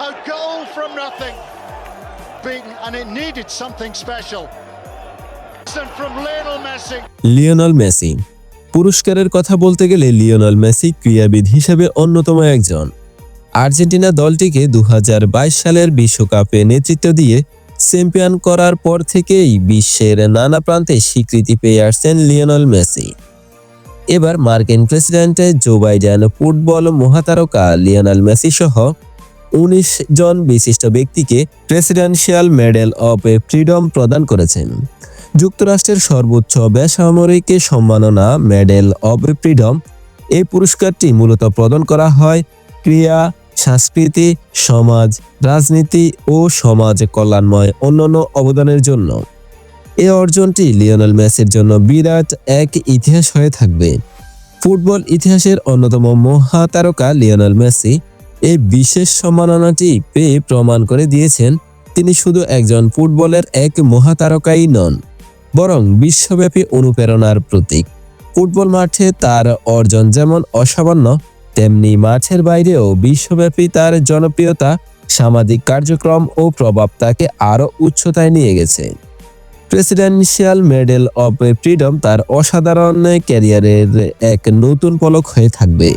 A goal from nothing. Beaten, and it needed something special. From Lionel Messi. Lionel Messi পুরস্কারের কথা বলতে গেলে Lionel Messi ক্রীড়াবিদ হিসেবে অন্যতম একজন। আর্জেন্টিনা দলটিকে 2022 সালের বিশ্বকাপে নেতৃত্ব দিয়ে চ্যাম্পিয়ন করার পর থেকেই বিশ্বের নানা প্রান্তে স্বীকৃতি পেয়ে আসছেন লিওনেল মেসি। এবার মার্কিন প্রেসিডেন্ট জো বাইডেন ফুটবল মহাতারকা লিওনেল মেসি সহ 19 জন বিশিষ্ট ব্যক্তিকে প্রেসিডেন্সিয়াল মেডেল অব ফ্রিডম প্রদান করেছেন। যুক্তরাষ্ট্রের সর্বোচ্চ বেসামরিক সম্মাননা মেডেল অব ফ্রিডম। এই পুরস্কারটি মূলত প্রদান করা হয় ক্রীড়া, সংস্কৃতি, সমাজ, রাজনীতি ও সমাজ কল্যাণময় অন্যান্য অবদানের জন্য। এই অর্জনটি লিওনেল মেসির জন্য বিরাট এক ইতিহাস হয়ে থাকবে। ফুটবল ইতিহাসের অন্যতম মহাতারকা লিওনেল মেসি এই বিশেষ সম্মাননাটি পেয়ে প্রমাণ করে দিয়েছেন তিনি শুধু একজন ফুটবলের এক মহাতারকাই নন, বরং বিশ্বব্যাপী অনুপ্রেরণার প্রতীক। ফুটবল মাঠে তার অর্জন যেমন অসামান্য, তেমনি মাঠের বাইরেও বিশ্বব্যাপী তার জনপ্রিয়তা, সামাজিক কার্যক্রম ও প্রভাব তাকে আরও উচ্চতায় নিয়ে গেছে। প্রেসিডেন্সিয়াল মেডেল অব ফ্রিডম তার অসাধারণ ক্যারিয়ারের এক নতুন পলক হয়ে থাকবে।